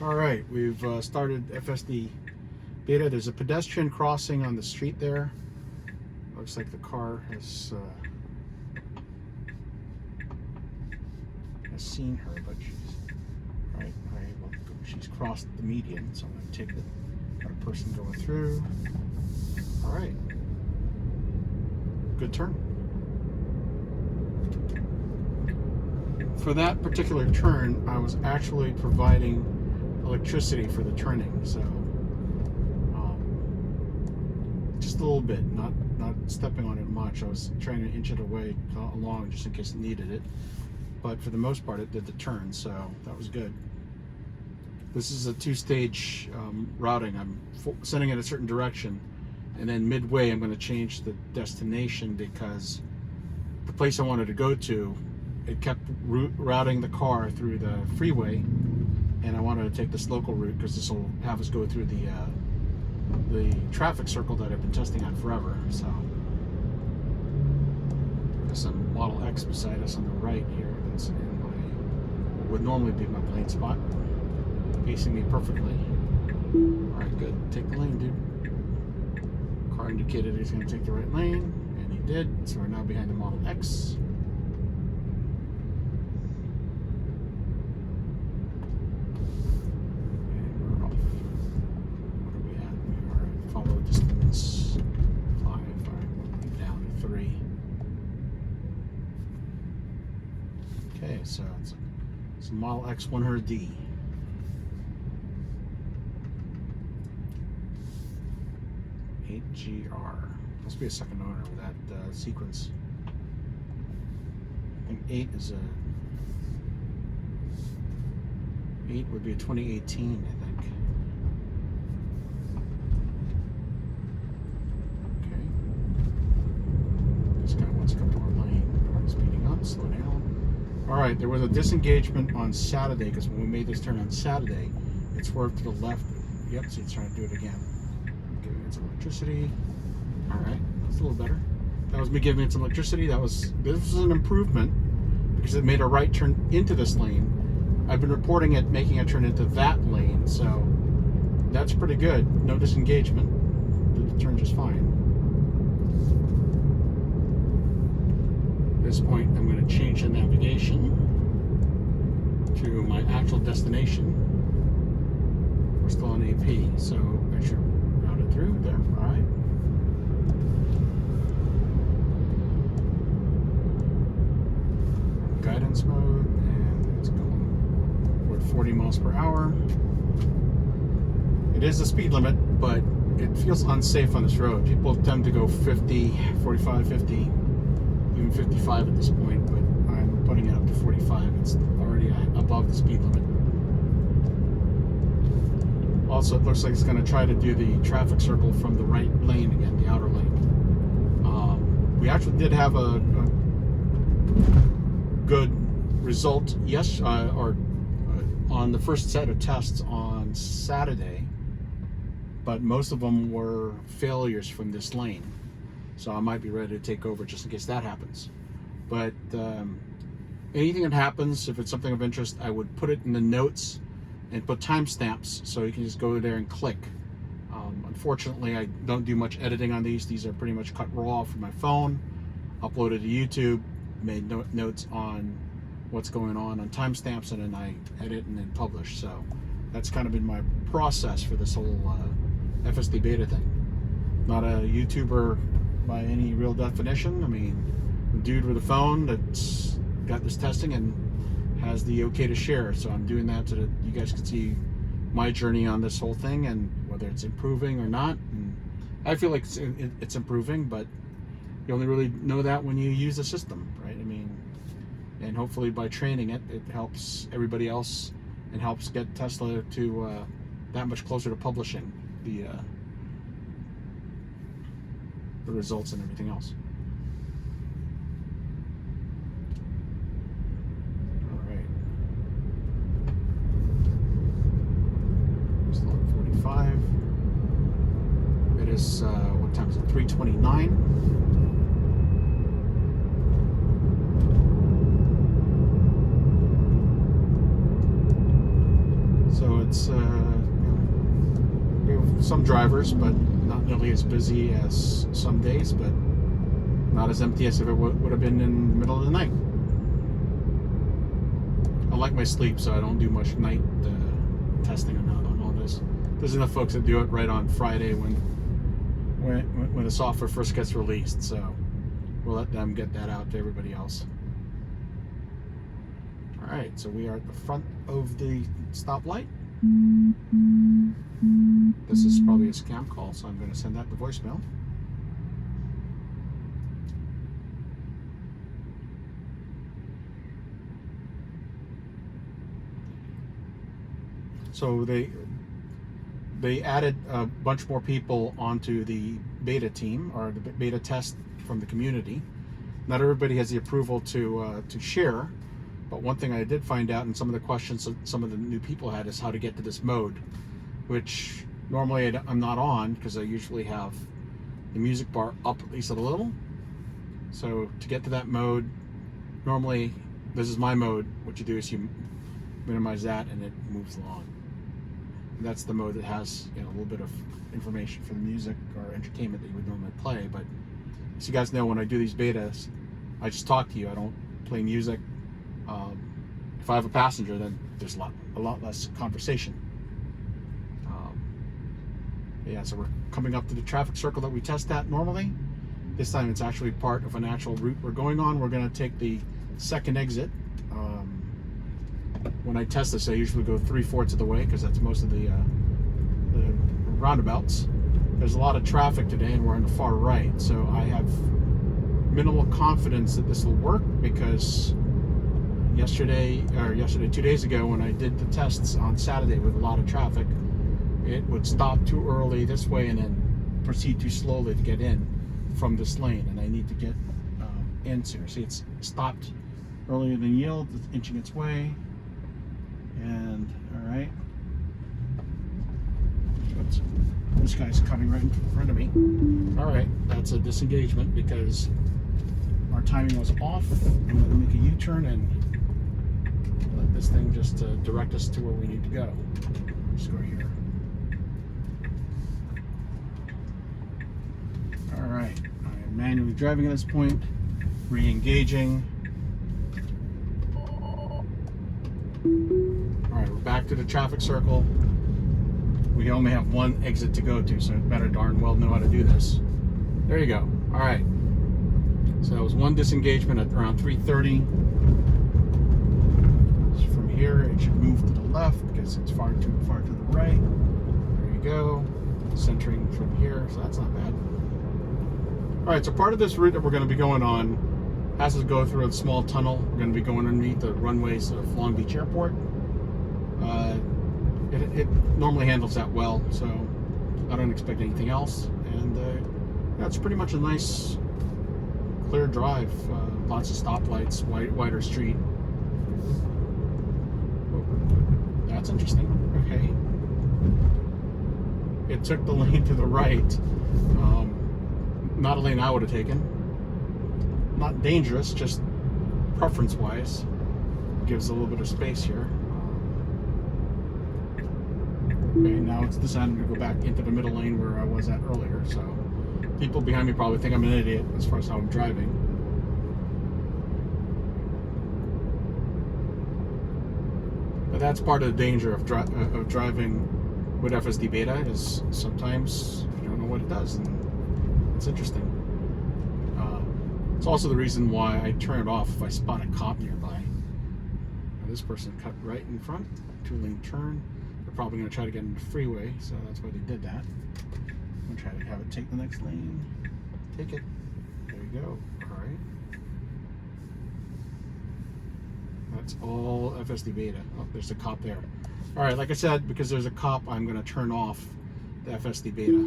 All right, we've started FSD Beta. There's a pedestrian crossing on the street there. Looks like the car has seen her, but she's crossed the median, so I'm going to take the person going through. All right, good turn. For that particular turn, I was actually providing electricity for the turning, so just a little bit, not stepping on it much. I was trying to inch it away along just in case it needed it, but for the most part it did the turn, so that was good. This is a two-stage routing. I'm sending it a certain direction, and then midway I'm going to change the destination because the place I wanted to go to, it kept routing the car through the freeway, and I wanted to take this local route because this will have us go through the traffic circle that I've been testing on forever. So there's some Model X beside us on the right here. That's in what would normally be my blind spot, facing me perfectly. All right, good. Take the lane, dude. Car indicated he's going to take the right lane, and he did. So we're now behind the Model X. Distance 5, all right, down to 3. Okay, so it's a Model X 100D. GR. Must be a second owner of that sequence. I think 8 is 8 would be a 2018, I think. Slow down. All right, there was a disengagement on Saturday because when we made this turn on Saturday, it swerved to the left. Yep, so it's trying to do it again. Giving it some electricity. All right, that's a little better. That was me giving it some electricity. This was an improvement because it made a right turn into this lane. I've been reporting it making a turn into that lane, so that's pretty good. No disengagement. Did the turn just fine. At this point, I'm going to change the navigation to my actual destination. We're still on AP, so I should route it through there. All right. Guidance mode, and it's going. We're at 40 miles per hour. It is the speed limit, but it feels unsafe on this road. People tend to go 50, 45, 50. Even 55 at this point, but I'm putting it up to 45. It's already above the speed limit. Also, it looks like it's going to try to do the traffic circle from the right lane again, the outer lane. We actually did have a good result, on the first set of tests on Saturday, but most of them were failures from this lane. So I might be ready to take over just in case that happens. But anything that happens, if it's something of interest, I would put it in the notes and put timestamps so you can just go there and click. Unfortunately, I don't do much editing on these. These are pretty much cut raw from my phone, uploaded to YouTube, made notes on what's going on timestamps, and then I edit and then publish. So that's kind of been my process for this whole FSD Beta thing. Not a YouTuber by any real definition. I mean, a dude with a phone that's got this testing and has the okay to share. So I'm doing that so that you guys can see my journey on this whole thing and whether it's improving or not. And I feel like it's improving, but you only really know that when you use the system, right? I mean, and hopefully by training it, it helps everybody else and helps get Tesla to that much closer to publishing the results and everything else. All right. Still at 45. It is, what time is it? 3:29. So So it's we have some drivers, but not nearly as busy as some days, but not as empty as if it would have been in the middle of the night. I like my sleep, so I don't do much night testing on all this. There's enough folks that do it right on Friday when the software first gets released, so we'll let them get that out to everybody else. Alright, so we are at the front of the stoplight. This is probably a scam call, so I'm going to send that to voicemail. So they added a bunch more people onto the beta team, or the beta test from the community. Not everybody has the approval to share, but one thing I did find out in some of the questions that some of the new people had is how to get to this mode, which normally I'm not on because I usually have the music bar up at least a little. So to get to that mode, normally this is my mode. What you do is you minimize that and it moves along. And that's the mode that has, you know, a little bit of information for the music or entertainment that you would normally play. But as you guys know, when I do these betas, I just talk to you. I don't play music. If I have a passenger, then there's a lot less conversation. Yeah, so we're coming up to the traffic circle that we test at normally. This time it's actually part of an actual route we're going on. We're going to take the second exit. When I test this, I usually go 3/4 of the way because that's most of the roundabouts. There's a lot of traffic today and we're on the far right, so I have minimal confidence that this will work because yesterday, 2 days ago, when I did the tests on Saturday with a lot of traffic, it would stop too early this way and then proceed too slowly to get in from this lane, and I need to get in sooner. See, it's stopped earlier than yield, it's inching its way, and all right. This guy's coming right in front of me. All right, that's a disengagement because our timing was off. I'm going to make a U-turn and let this thing just direct us to where we need to go. Let's go here. All right, I am manually driving at this point, re-engaging. All right, we're back to the traffic circle. We only have one exit to go to, so it better darn well know how to do this. There you go. All right. So that was one disengagement at around 3:30. So from here, it should move to the left because it's far too far to the right. There you go. Centering from here, so that's not bad. All right, so part of this route that we're going to be going on has to go through a small tunnel. We're going to be going underneath the runways of Long Beach Airport. It normally handles that well, so I don't expect anything else. And that's pretty much a nice, clear drive. Lots of stoplights, wider street. Oh, that's interesting. Okay. It took the lane to the right. Not a lane I would have taken. Not dangerous, just preference-wise. Gives a little bit of space here. Okay, now it's deciding to go back into the middle lane where I was at earlier, so people behind me probably think I'm an idiot as far as how I'm driving. But that's part of the danger of driving with FSD Beta, is sometimes you don't know what it does, and it's interesting. It's also the reason why I turn it off if I spot a cop nearby. Now, this person cut right in front, 2-lane turn. They're probably going to try to get in the freeway, so that's why they did that. I'm going to try to have it take the next lane. Take it. There you go. All right. That's all FSD Beta. Oh, there's a cop there. All right, like I said, because there's a cop, I'm going to turn off the FSD Beta.